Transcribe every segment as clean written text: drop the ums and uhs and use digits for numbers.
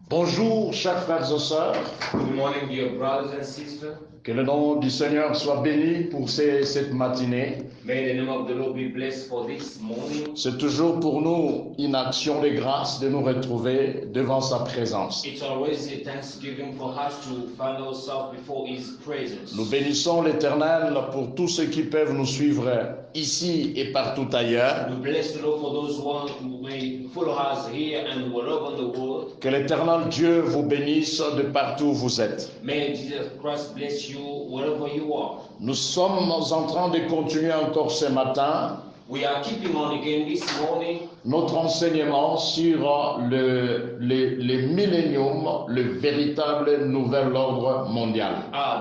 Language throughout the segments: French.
Bonjour, chers frères et sœurs. Good morning, dear brothers and sisters. Que le nom du Seigneur soit béni pour cette matinée. May the name of the Lord be blessed for this morning. C'est toujours pour nous une action de grâce de nous retrouver devant sa présence. It's always a thanksgiving for us to find ourselves before His presence. Nous bénissons l'Éternel pour tous ceux qui peuvent nous suivre ici et partout ailleurs. We bless the Lord for those who may follow us here and wherever in the world. Que l'Éternel Dieu vous bénisse de partout où vous êtes. May Jesus Christ bless you wherever you are. Nous sommes en train de continuer encore ce matin We are keeping on again this morning notre enseignement sur le millénium, le véritable nouvel ordre mondial.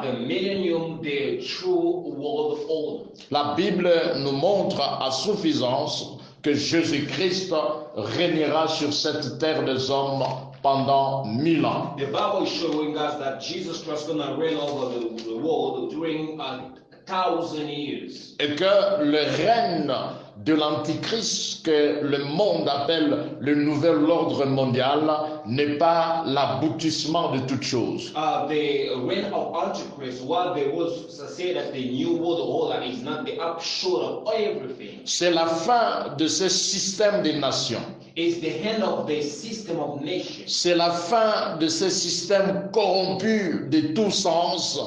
the millennium, the true world order. La Bible nous montre à suffisance que Jésus-Christ régnera sur cette terre des hommes pendant 1000 ans. The Bible is showing us that Jesus Christ is going to reign over the world during 1,000 years. Et que le règne de l'Antichrist, que le monde appelle le nouvel ordre mondial, n'est pas l'aboutissement de toutes choses. The reign of Antichrist, what they will say that the new world order is not the upshot of everything. C'est la fin de ce système des nations. It's the end of the system of nations. C'est la fin de ce système corrompu de tous sens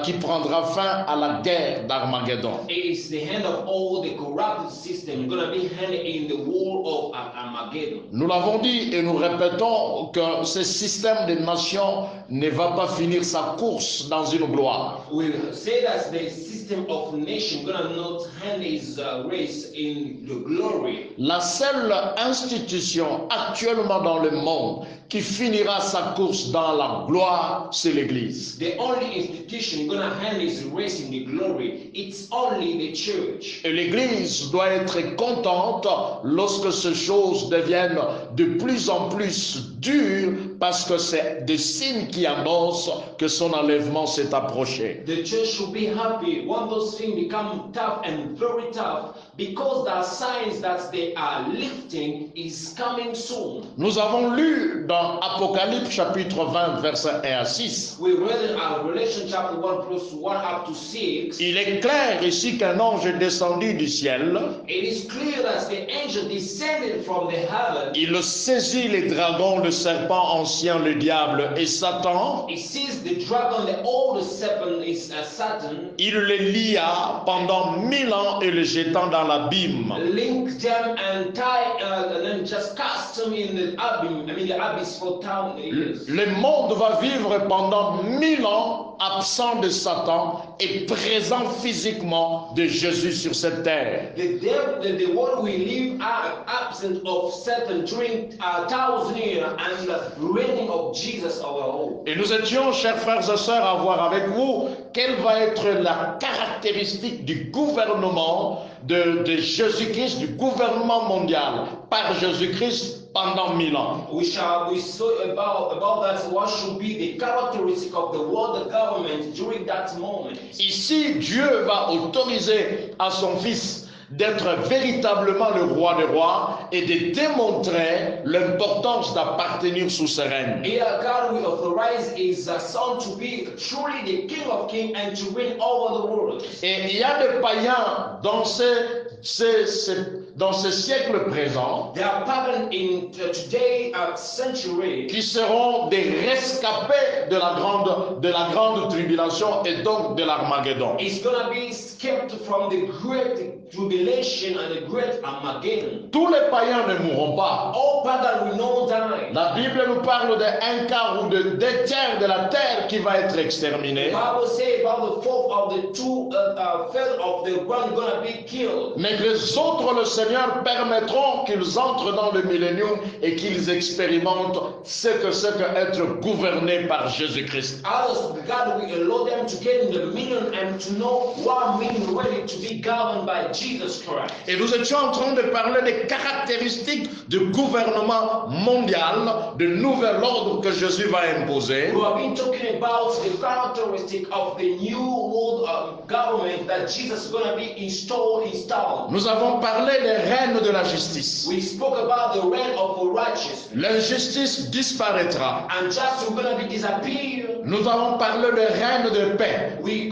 qui prendra fin à la guerre d'Armageddon. It's the end of all the corrupted system going to be ended in the war of Armageddon. Nous l'avons dit et nous répétons que ce système des nations ne va pas finir sa course dans une gloire. We say that the system of nation going to not end his race in the glory. La seule institution actuellement dans le monde qui finira sa course dans la gloire, c'est l'Église. The only institution going to end his race in the glory, it's only the church. Et l'Église doit être contente lorsque ces choses deviennent de plus en plus dures parce que c'est des signes qui annoncent que son enlèvement s'est approché. The church should be happy when those things become tough and very tough because there are signs that they are lifting is coming soon. Nous avons lu dans Apocalypse chapitre 20 versets 1 à 6. We read in our Revelation chapter 1 verse 1 up to 6. Il est clair ici qu'un ange est descendu du ciel. It is clear that the angel descended from the heaven. Il saisit les dragons, le serpent ancien, le diable et Satan. He sees the dragon, the old serpent is Satan. Il les lia pendant 1000 ans et le jetant dans l'abîme. Link them and tie and then just cast them in the abyss for 1,000 years. Le monde va vivre pendant 1000 ans absent de Satan et présent physiquement de Jésus sur cette terre. The world we live are absent of Satan during 1,000 years and the reigning of Jesus our own. Et nous étions, chers frères et sœurs, à voir avec vous quelle va être la caractéristique du gouvernement de Jésus-Christ, du gouvernement mondial par Jésus-Christ pendant 1000 ans. We saw about that what should be the characteristic of the world government during that moment. Ici, Dieu va autoriser à son Fils d'être véritablement le roi des rois et de démontrer l'importance d'appartenir sous ses règnes. Here God will authorize his son to be truly the King of Kings and to reign over the world. Et il y a des païens dans ce siècle présent They are pagans in today century qui seront des rescapés de la grande tribulation et donc de l'Armageddon. It's going to be escaped from the great tribulation and the great Armageddon. Tous les païens ne mourront pas. All pagans will not die. La Bible nous parle d'un quart ou de 2/3 de la terre qui va être exterminée. The Bible says about the fourth of the third of the one going to be killed. Mais les autres, le Seigneur permettront qu'ils entrent dans le millénium et qu'ils expérimentent ce que c'est qu'être gouverné par Jésus-Christ. Others, God will allow them to get in the million and to know what means really to be governed by Jesus Christ. Et nous étions en train de parler des caractéristiques du gouvernement mondial, du nouvel ordre que Jésus va imposer. We have been talking about the characteristic of the new world government that Jesus is going to be installed. Nous avons parlé les règnes de la justice. We spoke about the reign of righteousness. L'injustice disparaîtra. And justice will gonna be disappear. Nous allons parler de règne de paix. We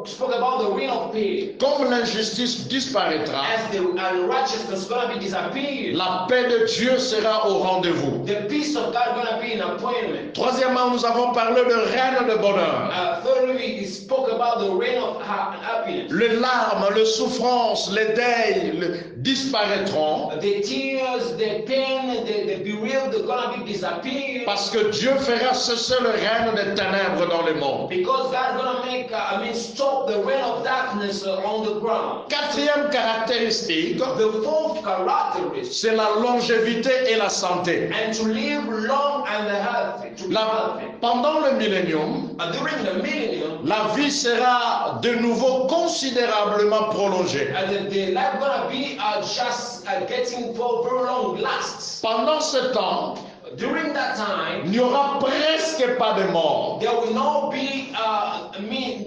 spoke about the reign of peace. Comme l'injustice disparaîtra, As the unrighteousness gonna be disappeared. la paix de Dieu sera au rendez-vous. The peace of God gonna be in appointment. Troisièmement, nous avons parlé de règne de bonheur. Thirdly, we spoke about the reign of happiness. Les larmes, les souffrances, les deuils disparaîtront. The tears, the pain, the bereaved are gonna be disappeared. Parce que Dieu fera cesser le règne des ténèbres dans le monde. Because God's gonna make, stop the reign of darkness on the ground. Quatrième caractéristique, The fourth characteristic, c'est la longévité et la santé. and to live long and healthy, to be healthy. Pendant le millénium, During the millennium, la vie sera de nouveau considérablement prolongée. the life gonna be just getting for very long lasts. Pendant ce temps, During that time, il n'y aura presque pas de mort. there will not be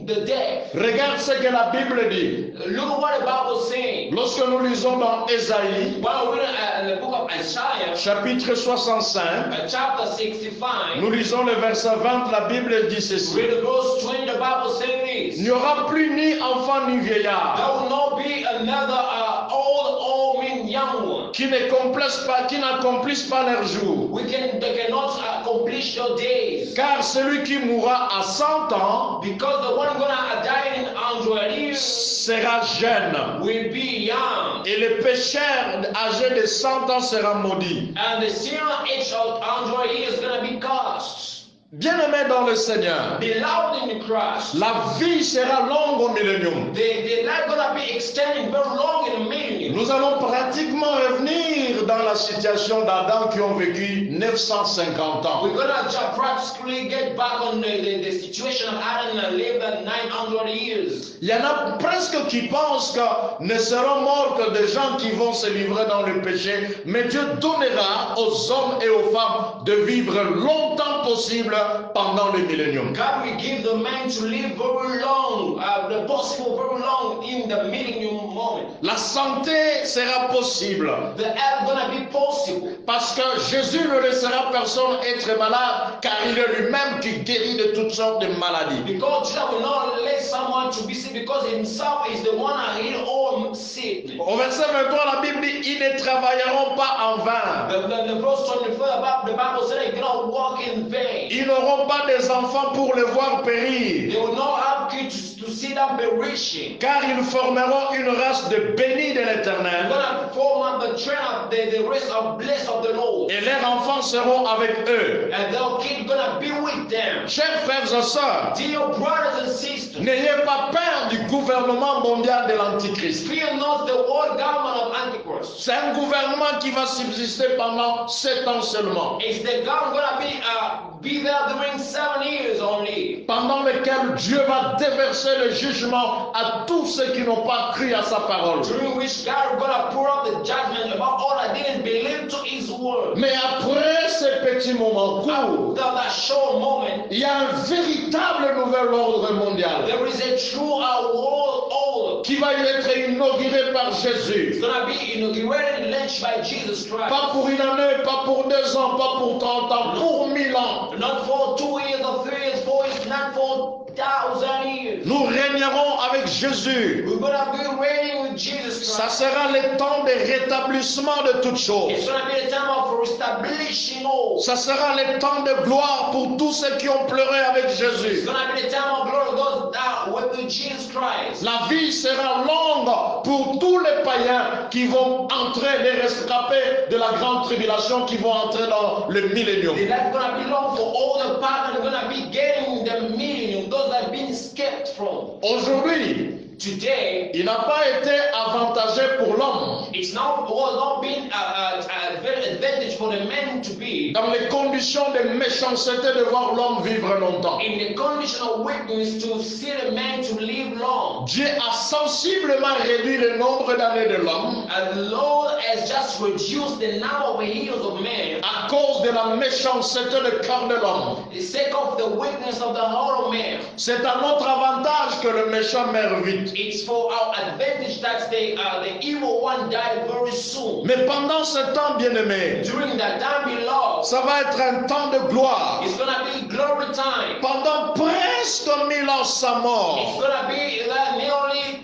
the death. Regarde ce que la Bible dit. Look at what the Bible is saying. Lorsque nous lisons dans Ésaïe, Well, we're in the book of Isaiah, chapitre 65, chapter 65, nous lisons le verset 20, la Bible dit ceci. read the verse 20, the Bible says Il this. n'y aura plus ni enfant ni vieillard There will not be another old men, young one. qui n'accomplissent pas leur jour. They cannot accomplish your days. Car celui qui mourra à 100 ans Because the one gonna die in 100 years sera jeune. will be young. Et le pécheur âgé de 100 ans sera maudit. And the sinner age of 100 years is gonna be cursed. Bien-aimés dans le Seigneur, Beloved in Christ, la vie sera longue au millénium. the life gonna be extending very long in a millennium. Nous allons pratiquement revenir dans la situation d'Adam qui ont vécu 950 ans. We're gonna practically get back on the situation of Adam and lived at 900 years. Il y en a presque qui pensent que ne seront morts que des gens qui vont se livrer dans le péché, mais Dieu donnera aux hommes et aux femmes de vivre longtemps possible pendant le millénium. God will give the man to live very long, the possible very long in the millennium moment. La santé sera possible The health gonna be possible. parce que Jésus ne laissera personne être malade car il est lui-même qui guérit de toutes sortes de maladies. Because Jesus will not let someone to be sick because himself is the one that heal all sickness. Au verset 23, la Bible dit, ils ne travailleront pas en vain. The verse 24 about the Bible said they cannot walk in vain. Ils n'auront pas des enfants pour les voir périr. They will not have kids to see them perishing. Car ils formeront une race de bénis de They're l'Éternel. gonna form the train of the rest of blessed of the Lord. Et leurs enfants seront avec eux. And their kids gonna be with them. Chers frères et sœurs, Dear brothers and sisters, n'ayez pas peur du gouvernement mondial de l'Antichrist. fear not the world government of Antichrist. C'est un gouvernement qui va subsister pendant 7 ans seulement. It's the government gonna be there during 7 years only. Pendant lequel Dieu va déverser le jugement à tous ceux qui n'ont pas cru à sa parole. During which God is gonna pour out the judgment about all that didn't believe to His word. Mais après ce petit moment court, After that short moment, il y a un véritable nouvel ordre mondial there is a true world order. qui va être inauguré par Jésus. It's gonna be inaugurated and launched by Jesus Christ. Pas pour une année, pas pour 2 ans, pas pour 30 ans, pour 1000 ans. Not for 2 years or 3 years, 4 years, not for 1,000 years. Nous régnerons avec Jésus. We're gonna be reigning with Jesus Ça Christ. sera le temps de rétablissement de toutes choses. It's gonna be the time of establishing all. Ça sera le temps de gloire pour tous ceux qui ont pleuré avec It's Jésus. gonna be the time of glory goes down with Jesus Christ. La vie sera longue pour tous les païens qui vont entrer, les rescapés de la grande tribulation, qui vont entrer dans le millénium. The life gonna be long for all the partners are gonna be getting the millennium, those that have been escaped from. Aujourd'hui, Today, il n'a pas été avantagé pour l'homme it's now was not been a very advantage for the man to be dans les conditions de méchanceté de voir l'homme vivre longtemps. in the condition of weakness to see the man to live long. Dieu a sensiblement réduit le nombre d'années de l'homme And the Lord has just reduced the number of years of man à cause de la méchanceté du cœur de l'homme. for the sake of the weakness of the heart of man. C'est à notre avantage que le méchant meurt vite. It's for our advantage that the evil one died very soon. Mais pendant ce temps, bien-aimé, During that time, beloved, ça va être un temps de gloire. it's gonna be glory time. Pendant presque 1000 ans sans It's mort. gonna be nearly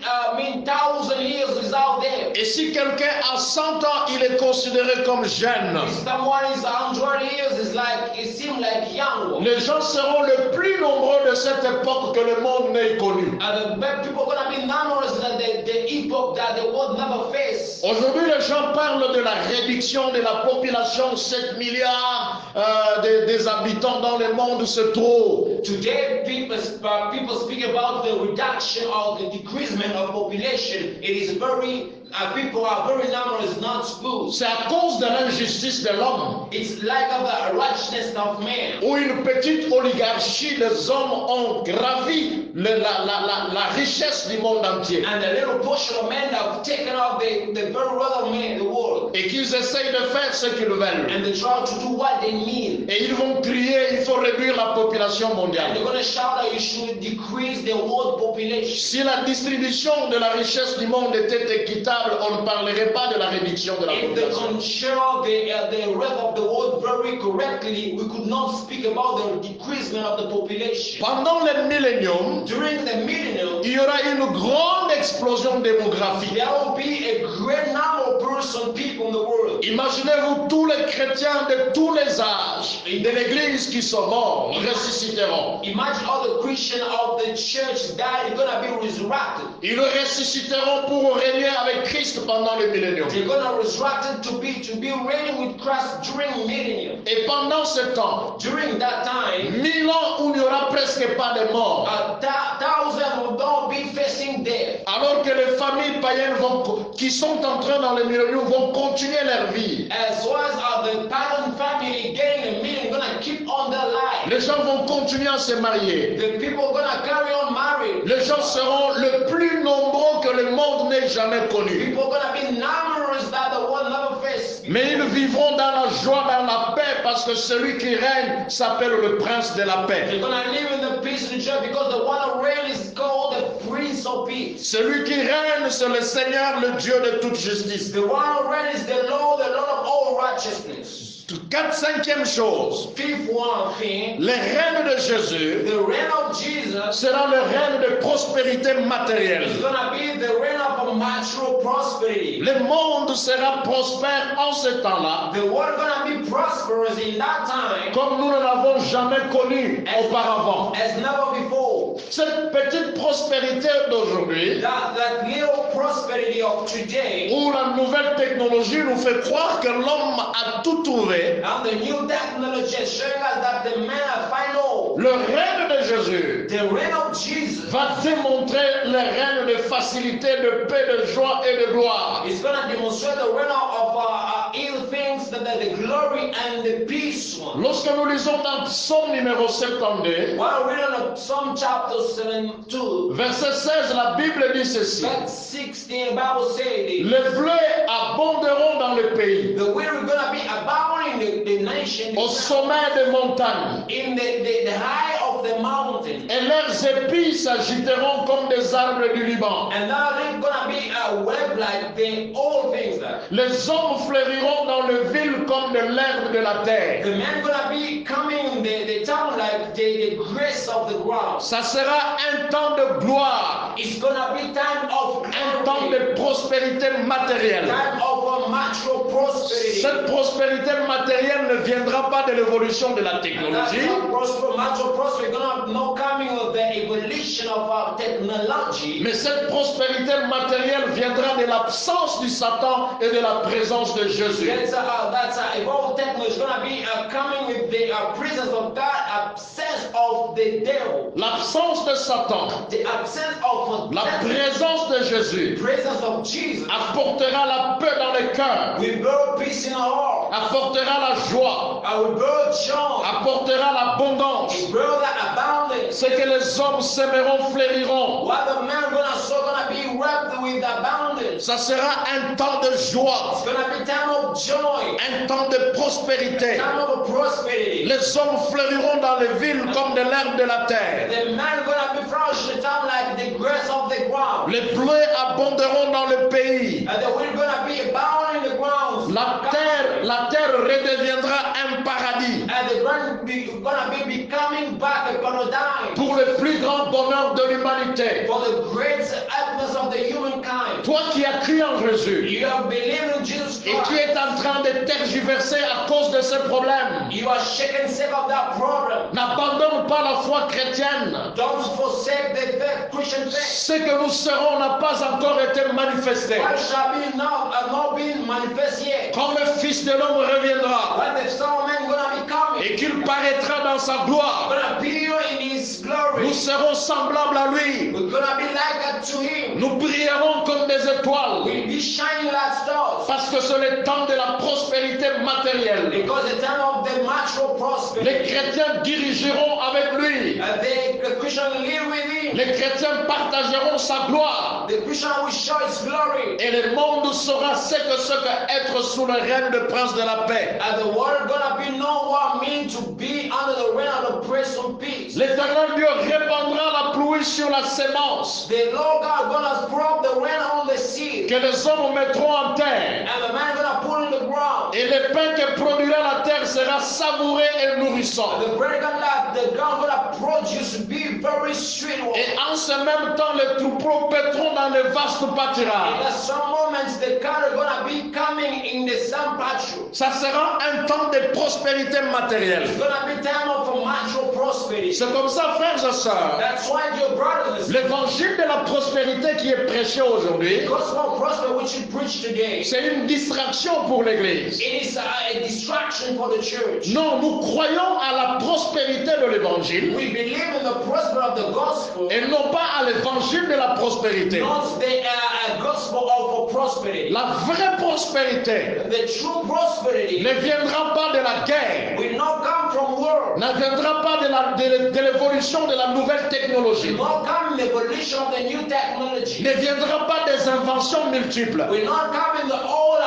1,000 years without death. Et si quelqu'un a 100 ans, il est considéré comme jeune. If someone is 100 years, it's like it seems like young one. Les gens seront le plus nombreux de cette époque que le monde n'ait connue. The people gonna be numerous than the epoch that the world never faced. Aujourd'hui, les gens parlent de la réduction de la population, 7 milliards des habitants dans le monde, c'est trop. Today, people speak about the reduction or the decreasement of population. It is very people are very numerous, not good. C'est à cause de l'injustice de l'homme. It's like of the righteousness of man. Où une petite oligarchie, les hommes ont gravi la richesse du monde entier. And a little portion of men have taken off the very wealth of man, the world. Et qu'ils essayent de faire ce qu'ils veulent. And they try to do what they need. Et ils vont crier, il faut réduire la population mondiale. And they're going to shout that you should decrease the world population. Si la distribution de la richesse du monde était équitable, on ne parlerait pas de la réduction de la If they population. can share the wealth of the world very correctly, we could not speak about the decreasement of the population. Pendant le millénium, During the millennium, il y aura une grande explosion démographique. there will be a great number of people in the world. Imaginez-vous tous les chrétiens de tous les âges de l'église qui sont morts, ressusciteront. Imagine all the Christians of the church that are going to be resurrected. Ils ressusciteront pour régner avec Christ pendant le millénium. They're going to resurrect to be reigning with Christ during millennium. Et pendant ce temps, During that time, 1000 ans où il n'y aura presque pas de morts, 1,000 will not be facing death. alors que les familles païennes qui sont entrées dans le millénium vont continuer leur vie. As well as the pagan family getting a million, gonna keep on their life. Les gens vont continuer à se marier. The people gonna carry on married. Les gens seront le plus nombreux que le monde n'ait jamais connu. People gonna be numerous that the world never faced. Mais ils vivront dans la joie, dans la paix, parce que celui qui règne s'appelle le prince de la paix. They're gonna live in the peace and joy because the one who reigns is called the Prince of Peace. Celui qui règne, c'est le Seigneur, le Dieu de toute justice. The one who reigns is the Lord of all righteousness. 4/5e chose, Fifth one thing, le règne de Jésus the reign of Jesus sera le règne de prospérité matérielle. is gonna be the reign of a material prosperity. Le monde sera prospère en ce temps-là, The world gonna be prosperous in that time comme nous ne l'avons jamais connu auparavant. as never before. Cette petite prospérité d'aujourd'hui, That little prosperity of today, où la nouvelle technologie nous fait croire que l'homme a tout trouvé, and the new technology is showing us that the man have found all. le règne de Jésus The reign of Jesus va démontrer le règne de facilité, de paix, de joie et de gloire. is gonna demonstrate the reign of ill things, the glory and the peace one. Lorsque nous lisons dans Psaume numéro 72, While reading of Psalm chapter 72, verset 16, la Bible dit ceci. verse 16, the Bible says Les blés abonderont dans le pays, the way we're gonna be abounding the nation au sommet des montagnes, in the high of the mountain. et leurs épis s'agiteront comme des arbres du Liban. And now they're gonna be a web like the all things that Les hommes fleuriront dans le ville comme de l'herbe de la terre. the man gonna be coming in the town like the grace of the ground. Ça sera un temps de gloire, It's gonna be time of un temps de prospérité matérielle. time of a material prosperity. Cette prospérité matérielle ne viendra pas de l'évolution de la That's technologie, not material prosperity gonna not coming of the evolution of our technology. mais cette prospérité matérielle viendra de l'absence du Satan et de la présence de Jésus. That's evolved technology is gonna be coming with the presence of God, absence of the devil, L'absence de Satan, the absence of la présence de Jésus presence of Jesus. apportera la paix dans les cœurs, We build peace in our heart. apportera la joie, We build joy. apportera l'abondance. We build that abundance. Ce que les hommes sèmeront fleuriront. What the man gonna be wrapped with abundance. Ça sera un temps de joie, It's gonna be time of joy, un temps de prospérité. time of prosperity. Les hommes fleuriront dans les villes comme de l'herbe de la terre. The man gonna be flourish in the time like the grass of the ground. Les blés abonderont dans le pays. And we're gonna be abound in the grounds. La terre redeviendra un paradis. And the ground gonna be becoming back a paradise. Pour le plus grand bonheur de l'humanité. For the great happiness of the humankind. Toi qui as cru en Jésus You have believed in Jesus et Christ. qui es en train de tergiverser à cause de ce problème, You are shaken sick of that problem. n'abandonne pas la foi chrétienne. Don't forsake the faith, Christian faith. Ce que nous serons n'a pas encore été manifesté. What shall be now not been manifest yet. Quand le Fils de l'homme reviendra When the Son of Man gonna be coming, et qu'il paraîtra dans sa gloire, gonna appear in His glory. nous serons semblables à lui. We're gonna be like that to Him. Nous brillerons comme des étoiles We'll be shining like stars. parce que c'est le temps de la prospérité matérielle. Because the time of the natural Les prosperity. chrétiens dirigeront avec lui. The Christian live with Him. Les chrétiens partageront sa gloire. The Christian will show His glory. Et le monde saura ce que être sous le règne de prince de la paix. And the world gonna be know what it means to be under the reign of the Prince of Peace. L'Éternel Dieu répandra la pluie sur la sémence The Lord God gonna pour the rain on the seed. que les hommes mettront en terre. And the man gonna put in the ground. Et le pain que produira la terre sera savouré et nourrissant. The bread that the ground gonna produce be very sweet. Et en ce même temps, les troupeaux paîtront dans les vastes pâturages. At some moments the cattle gonna be coming in the same pasture. Ça sera un temps de prospérité matérielle. It's gonna be time of natural prosperity. C'est comme ça, frères et sœurs. That's why, dear brothers and sisters, L'évangile de la prospérité qui est prêché aujourd'hui, the gospel of prosperity which we preach today, c'est une distraction pour l'Église. it is a distraction for the church. Non, nous croyons à la prospérité de l'Évangile We believe in the prosperity of the gospel, et non pas à l'évangile de la prospérité. not the gospel of prosperity. La vraie prospérité The true prosperity ne viendra pas de la guerre, will not come from war. ne viendra pas de l'évolution de la nouvelle technologie, Will not come in the evolution of the new technology. ne viendra pas des inventions multiples. Will not come in the old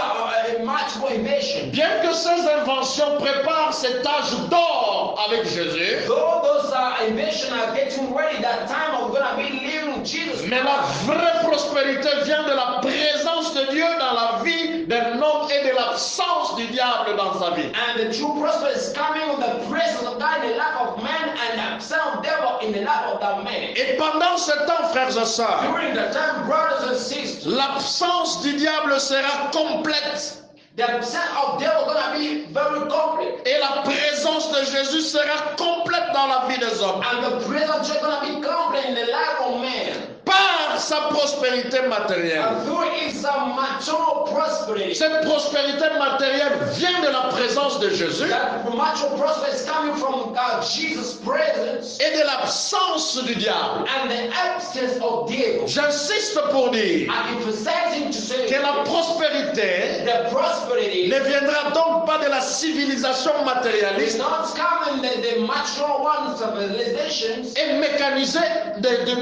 multiple invention. Bien que ces inventions préparent cet âge d'or avec Jésus, Though those inventions are getting ready, that time of gonna be living Jesus mais la Christ. vraie prospérité vient de la présence de Dieu dans la vie d'un homme et de l'absence du diable dans sa vie. And the true prosperity is coming with the presence of God in the life of man and the absence of devil in the life of that man. Et pendant ce temps, frères et sœurs, During the time, brothers and sisters, l'absence du diable sera complète the absence of devil gonna be very complete. et la présence de Jésus sera complète dans la vie des hommes. And the presence is gonna be complete in the life of man. Par sa prospérité matérielle. And through its material prosperity. Cette prospérité matérielle vient de la présence de Jésus That material prosperity is coming from Jesus' presence et de l'absence du diable. and the absence of devil. J'insiste pour dire I'm emphasizing to say que la prospérité the prosperity ne viendra donc pas de la civilisation is matérialiste not coming the material ones civilizations et mécanisée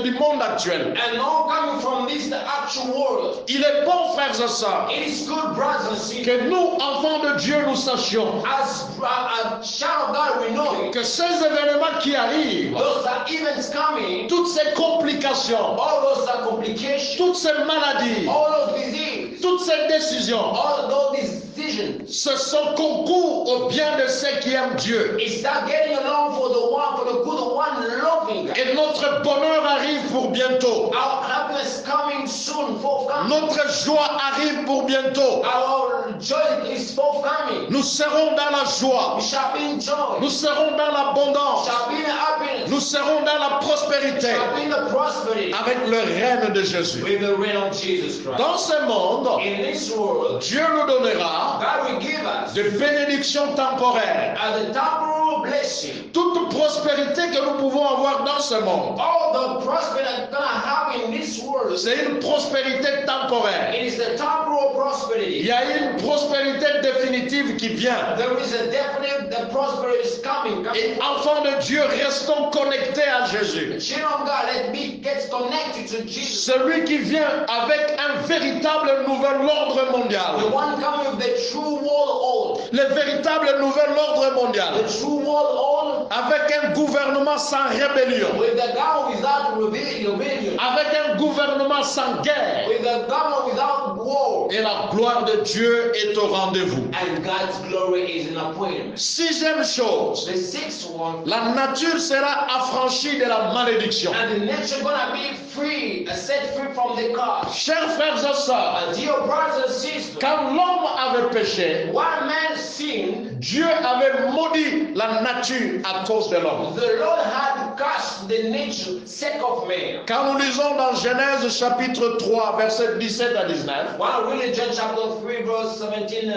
du monde actuel. and not coming from this the actual world. Il est bon, frères et sœurs, It is good, brothers and sisters, que nous, enfants de Dieu, nous sachions as a child of God, we know it. que ces événements qui arrivent, Those are events coming, toutes ces complications, all those are complications, toutes ces maladies, all those diseases, toutes ces décisions, all those decisions. ce sont concours au bien de ceux qui aiment Dieu. It's not getting along for the good one loving God. Et notre bonheur arrive pour bientôt. Our happiness coming soon, forthcoming. Notre joie arrive pour bientôt. Our joy is forthcoming. Nous serons dans la joie. We shall be in joy. Nous serons dans We l'abondance. shall be in happiness. Nous serons dans la We prospérité shall be in the prosperity avec le règne de Jésus. with the reign of Jesus Christ. Dans ce monde, In this world, Dieu nous donnera God will give us des bénédictions temporaires. as a temporal blessing. Toute prospérité que nous pouvons avoir dans ce monde, All the prosperity that's gonna happen in this world, c'est une prospérité temporaire. it is the temporal Il prosperity. y a une prospérité définitive qui vient. There is a definite the prosperity is coming. Et enfants de Dieu, restons connectés à Jésus. Children of God, let me get connected to Jesus. Celui qui vient avec un véritable nouvel ordre The mondial. one coming with the true world order. Le véritable nouvel ordre mondial. The true world order avec un gouvernement sans rébellion, with a government without rebellion, avec un gouvernement sans guerre. with a government without war, Et la gloire de Dieu est au rendez-vous. and God's glory is an appointment. Sixième chose, The sixth one, la nature sera affranchie de la malédiction. and the nature gonna be free, set free from the curse. Chers frères et sœurs, Dear brothers and sisters, quand l'homme avait péché, one man sinned, Dieu avait maudit la nature à cause de l'homme. the Lord had cursed the nature sake of man. Quand nous lisons dans Genèse chapitre 3, versets 17 à 19, When we read John chapter 3, verse 17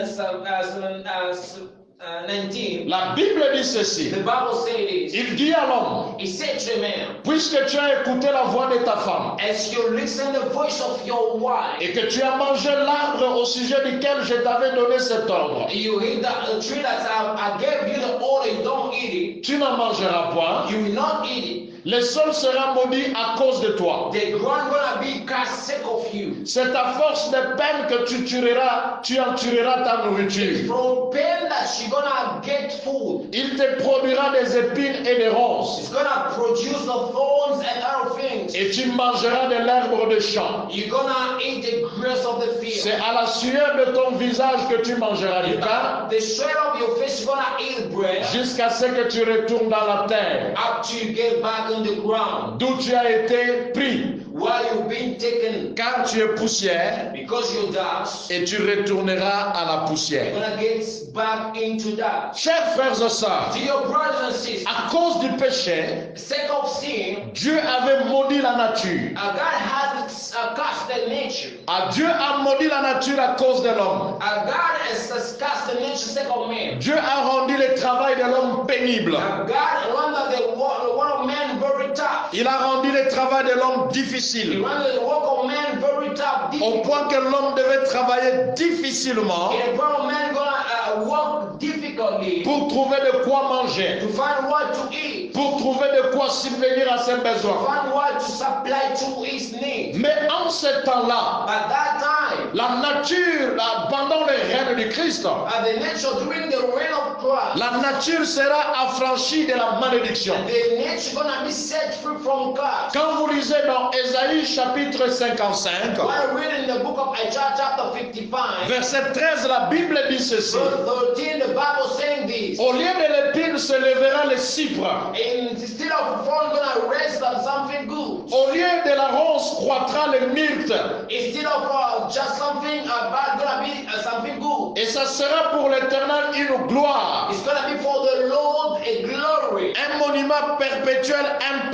and 19, la Bible dit ceci. the Bible says this. Il dit à l'homme, He said to a man, puisque tu as écouté la voix de ta femme as you listen the voice of your wife, et que tu as mangé l'arbre au sujet duquel je t'avais donné cet ordre, you eat the tree that I gave you the order, you don't eat it, tu n'en mangeras point, you will not eat it. le sol sera maudit à cause de toi. The ground gonna be cast sick of you. C'est à force de peine que tu en tueras ta nourriture. From pain that she gonna get food. Il te produira des épines et des ronces, It's gonna produce the thorns and other things. et tu mangeras de l'herbe de champ. You're gonna eat the grass of the C'est field. à la sueur de ton visage que tu mangeras du pain, The sweat of your face is gonna eat bread jusqu'à ce que tu retournes dans la terre, up to you get back on the ground. d'où tu as été pris, While you've been taken car tu es poussière, because you're dust, et tu retourneras à la you're poussière. gonna get back into that. Chers frères et sœurs, To your brothers and sisters, à cause du péché, sake of sin, Dieu avait maudit la nature. God has cast the nature. Dieu a maudit la nature à cause de l'homme. God has cast the nature sake of man. Dieu a rendu le travail de l'homme pénible. God rendered the work of man very tough. Il a rendu le travail de l'homme He difficile. rendered the work of man very tough. Au Difficult. point que l'homme devait travailler difficilement And the point of man gonna work difficultly pour trouver de quoi manger, to find what to eat, pour trouver de quoi subvenir à ses to besoins. find what to supply to his needs. Mais en ce temps-là, At that time, la nature, pendant le règne du Christ, the nature during the reign of Christ, la nature sera affranchie de la malédiction. the nature gonna be set free from God. Quand vous lisez dans Ésaïe chapitre 55, While reading the book of Isaiah chapter 55, verset 13, la Bible dit ceci. verse 13, the Bible saying this. Au lieu de l'épine se lèvera le cypre. And instead of phone gonna rest on something good. Au lieu de la ronce croîtra le myrte. Instead of just something bad, gonna be something good. Et ça sera pour l'Éternel une gloire. It's gonna be for the Lord a glory. Un monument perpétuel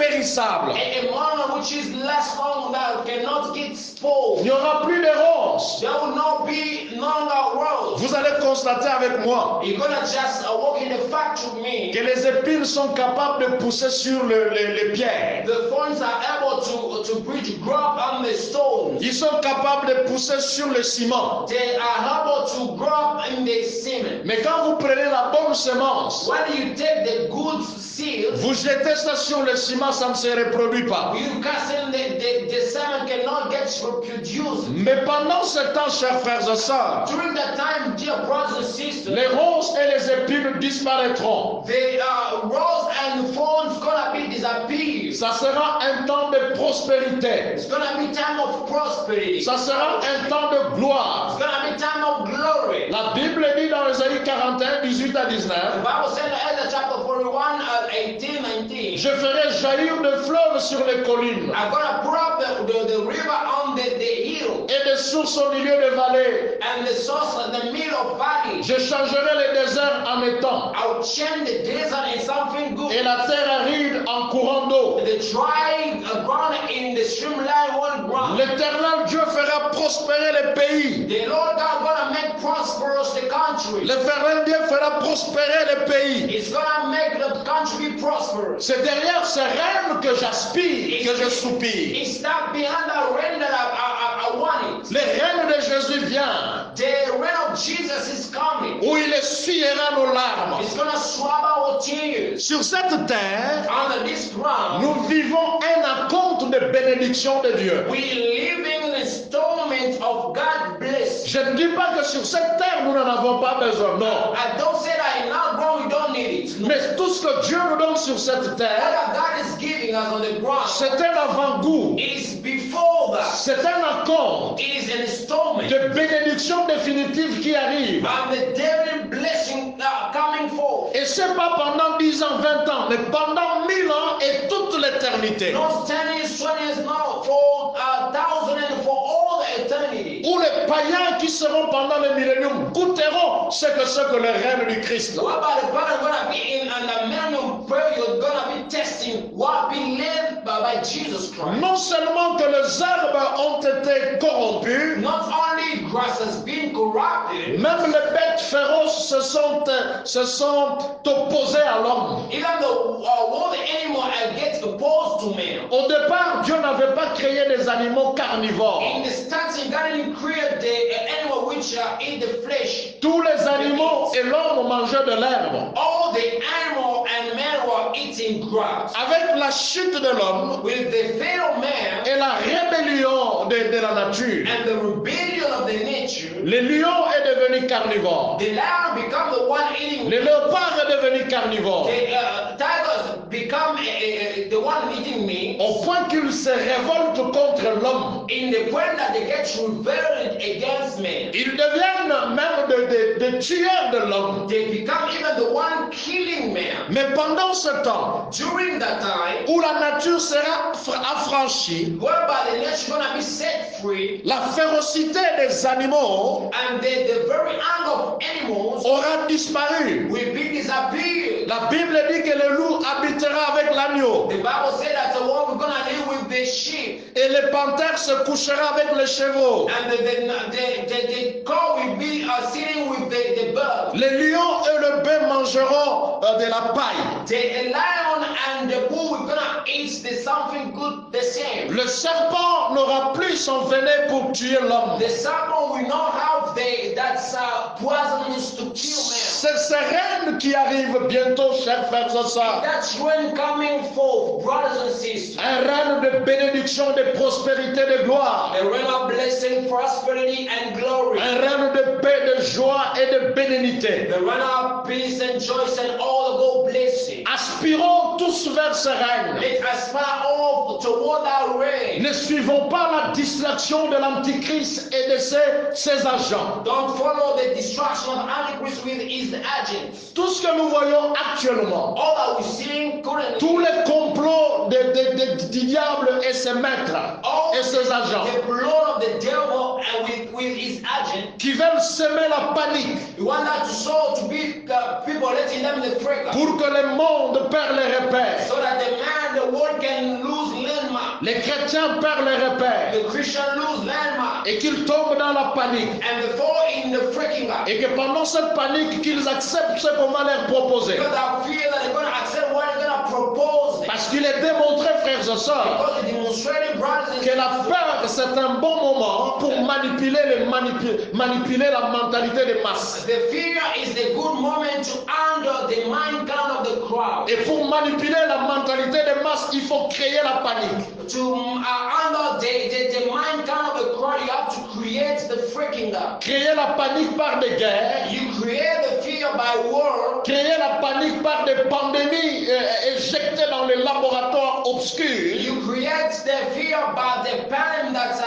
impérissable. A monument which is less long that cannot get spoiled. Il n'y aura plus de ronces. There will not be no longer roads. Vous allez constater avec moi You're gonna just walk in the factory with me. que les épines sont capables de pousser sur les pierres. The thorns are able to bridge grab on the stones. Ils sont capables de pousser sur le ciment. They are able to grab in the cement. Mais quand vous prenez la bonne semence, When you take the good seed, vous jetez ça sur le ciment, ça ne se reproduit pas. you cast in the cement cannot get reproduced. Mais pendant ce temps, chers frères et sœurs, During that time, dear brothers and sisters, les ronces et les épines disparaîtront. the rose and thorns gonna be disappear. Ça sera un temps de prospérité. It's gonna be time of prosperity. Ça sera un temps de gloire. It's gonna be time of glory. La Bible dit dans Ésaïe 41, 18 à 19, The Bible said in Isaiah chapter 41, 18, 19, je ferai jaillir de fleuves sur les collines I'm gonna pour up the river on the hill et des sources au milieu des vallées. and the source in the middle of valley. Je changerai les déserts en étangs I'll change the desert in something good. et la terre aride en courant d'eau. The dry ground in the streamline one ground. L'Éternel Dieu fera prospérer les pays. The Lord God gonna make prosperous the country. L'Éternel Dieu fera prospérer les pays. It's gonna make the country be prosperous. C'est derrière ce rêve que j'aspire, que je soupire. It's not behind the rain that I want it. Le règne de Jésus vient, The reign of Jesus is coming. où il essuiera nos larmes. It's gonna swab our tears. Sur cette terre, Under this ground, nous vivons un acompte de bénédiction de Dieu. we live in an installment of God's blessing. Je ne dis pas que sur cette terre, nous n'en avons pas besoin. Non. I don't say that in our ground we don't need it. No. Mais tout ce que Dieu nous donne sur cette terre, What God is giving us on the ground, c'est un avant-goût. it is before that. C'est un accord It is an installment. de bénédiction définitive qui arrive. And the divine blessing coming forth. Et c'est pas pendant 10 ans, 20 ans, mais pendant 1000 ans et toute l'éternité. Not 10 years, 20 years, no, for 1,000 and for all the eternity. Où les païens qui seront pendant le millénium goûteront ce que le règne du Christ. What about the pattern gonna be in the millennium period gonna be testing what be led by Jesus Christ? Non seulement que les herbes ont été corrompues, Not only grass has been corrupted, même les bêtes féroces se sont opposées à l'homme. even all the animal gets opposed to man. Au départ, Dieu n'avait pas créé des animaux carnivores. In the starting, God didn't create the animal which eat the flesh. Tous les animaux et l'homme mangeaient de l'herbe. All the animal and man were eating grass. Avec la chute de l'homme With the fall of man et la rébellion de la nature, and the rebellion of the nature, le lion est devenu carnivore. the lion become the one eating. Le léopard est devenu carnivore. The tigers become the one eating meat. Au point qu'ils se révoltent contre l'homme. In the point that they get rebelled against man. Ils deviennent même des tueurs de l'homme. They become even the one killing man. Mais pendant ce temps During that time, où la nature sera affranchie, whereby the nature gonna be set free, la férocité des animaux and the very anger of animals aura disparu. will be disappeared. La Bible dit que le loup habitera avec l'agneau The Bible said that the one we're gonna live with the sheep, et le panthère se couchera avec les chevaux. and the cow will be sitting with the bird. Les lions et le bœuf mangeront de la paille. The lion and the bull will gonna eat something good the same. Le serpent n'aura plus son venin pour tuer l'homme. The serpent will not have that's poisonous to kill man. C'est ce règne qui arrive bientôt, chers frères et sœurs. That's when coming forth, brothers and sisters. Un règne de bénédiction, de prospérité, de gloire. A reign of blessing, prosperity, and glory. Un règne de paix, de joie et de bénédiction. The reign of peace and joy and all the good blessing. Aspirons tous vers ce règne. Let us aspire all toward our reign. Ne suivons pas la distraction de l'Antichrist et de ses agents. Don't follow the distraction of Antichrist with his agents. Tout ce que nous voyons actuellement, All that we're seeing currently, tous les complots du diable et ses maîtres all et ses agents the blood of the devil and with his agent, qui veulent semer la panique you want that to sow to be people letting them in the breaker, pour que le monde perde les repères. so that the world can lose landmark, Les chrétiens perdent les repères the Christian lose landmark, et qu'ils tombent dans la panique. and they fall in the freaking up. Et que pendant cette panique, qu'ils acceptent ce qu'on va leur proposer. Because I feel that they're going to accept what they're going to propose them. Parce qu'il est démontré, frères et sœurs, Because they demonstrated, brothers and que la peur, c'est un bon moment pour manipuler la mentalité des masses. the fear is the good moment to handle the mind count of the crowd. Et pour manipuler la mentalité des masses, il faut créer la panique. To handle the mind count of the crowd, you have to create the freaking up. Créer la panique par des guerres. You create the fear by war. Créer la panique par des pandémies éjectées dans les laboratoires obscurs. You create the fear by the pandemic that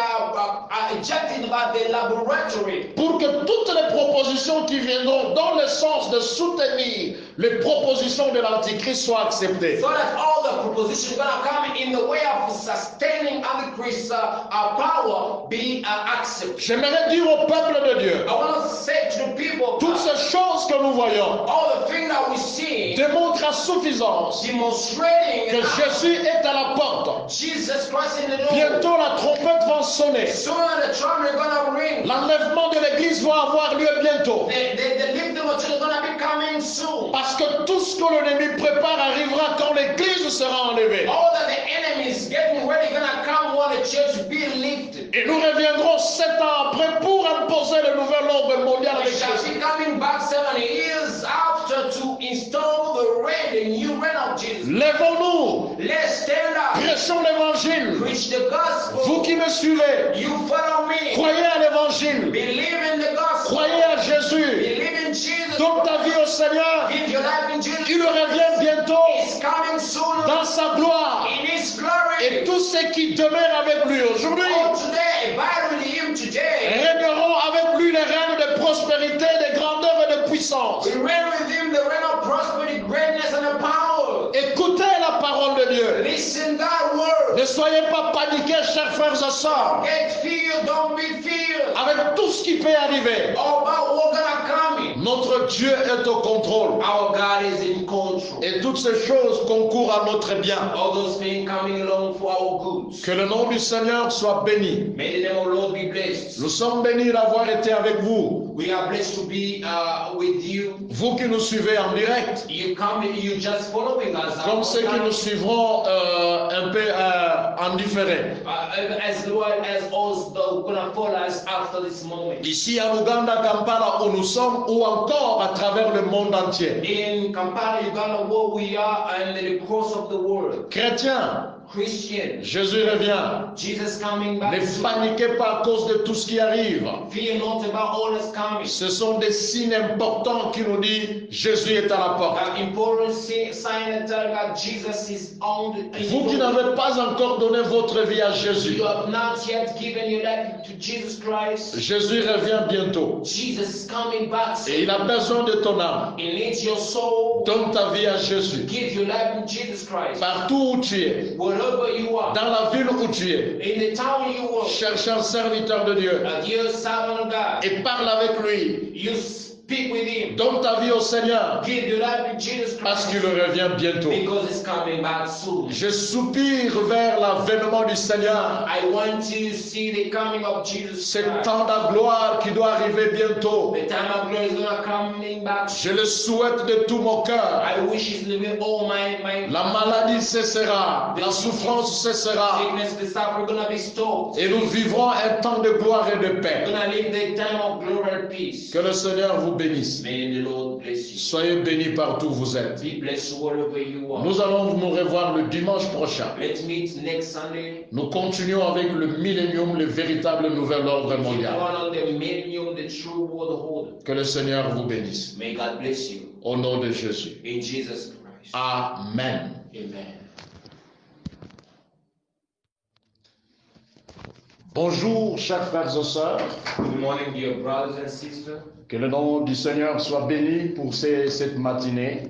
are ejected by the laboratory. Pour que toutes les propositions qui viendront dans le sens de soutenir les propositions de l'Antichrist soient acceptées. So that all the propositions gonna come in the way of sustaining Antichrist power be accepted. J'aimerais dire au peuple de Dieu, I want to say to the people, toutes ces choses que nous voyons all the things that we see démontrent à suffisance demonstrating que Jésus est à la porte. Jesus Christ in the door. Bientôt la trompette va sonner. Soon the trumpet gonna ring. L'enlèvement de l'Église va avoir lieu bientôt. The lifting of children gonna be coming soon. Parce que tout ce que l'ennemi prépare arrivera quand l'Église sera enlevée. All that the enemy is getting ready gonna come when the church be lifted. Et nous reviendrons 7 ans après pour imposer le nouvel ordre mondial We avec shall Jésus. be coming back 7 years after to install the reign, the new reign of Jesus. eyes. Lèvons-nous, Let's stand up. prêchons l'évangile. Preach the gospel. Vous qui me suivez, You follow me. croyez à l'évangile, Believe in the gospel. croyez à Jésus, Believe in Jesus. donne ta vie au Seigneur, Give your life in Jesus. il revient bientôt He's coming soon dans sa gloire. in His glory. Et tous ceux qui demeurent avec lui aujourd'hui Oh, today, abide with Him today. régneront avec lui les règnes de prospérité, de grandeur et de puissance. We reign with Him the reign of prosperity, greatness, and the power. Écoutez la parole de Dieu. Listen God's word. Ne soyez pas paniqués, chers frères et sœurs, Get feared, don't be feared. avec tout ce qui peut arriver. All about what's gonna come in. Notre Dieu est au contrôle. Our God is in control. Et toutes ces choses concourent à notre bien. All those things coming along for our good. Que le nom du Seigneur soit béni. May the name of the Lord be blessed. Nous sommes bénis d'avoir été avec vous. We are blessed to be with you. Vous qui nous suivez en direct, You come, you just following us. comme ceux qui nous suivront un peu en différé. As well as us that are gonna follow us after this moment. Ici à Uganda, Kampala, où nous sommes, ou encore à travers le monde entier. In Kampala, Uganda, where we are, and across of the world. Chrétiens, Christian, Jésus revient. Jesus coming back. Ne soon. paniquez pas à cause de tout ce qui arrive. Fear not about all that's coming. Ce sont des signes importants qui nous disent Jésus est à la porte. Important sign that tell that Jesus is on the. Vous qui n'avez pas encore donné votre vie à Jésus, You have not yet given your life to Jesus Christ. Jésus revient bientôt. Jesus is coming back. Et il a besoin de ton âme. He needs your soul. Donne ta vie à Jésus. Give your life to Jesus Christ. Partout où tu es, Wherever you are, dans la ville où tu es, in the town you are, cherche un serviteur de Dieu a dear servant of God, et parle avec lui. you speak with Him. Donne ta vie au Seigneur Give your life to Jesus parce Christ qu'il revient bientôt. because He's coming back soon. Je soupire vers l'avènement du Seigneur. I want to see the coming of Jesus C'est Christ. temps de gloire qui doit arriver bientôt. The time of glory is gonna coming back. Je le souhaite de tout mon cœur. I wish He's living all my La maladie cessera, la souffrance cessera sickness, the suffering gonna be stopped. et nous vivrons un temps de gloire et de We're paix. gonna live the time of glory and peace. Que le Seigneur vous bénisse. May the Lord bless you. Soyez bénis partout où vous êtes. Be blessed wherever you are. Nous allons nous revoir le dimanche prochain. Let's meet next Sunday. Nous continuons avec le millénium, le véritable nouvel ordre Keep mondial. on the millennium, the true world order. Que le Seigneur vous bénisse. May God bless you. Au nom de Jésus. In Jesus Christ. Amen. Amen. Bonjour, chers frères et sœurs. Good morning, dear brothers and sisters. Que le nom du Seigneur soit béni pour cette matinée.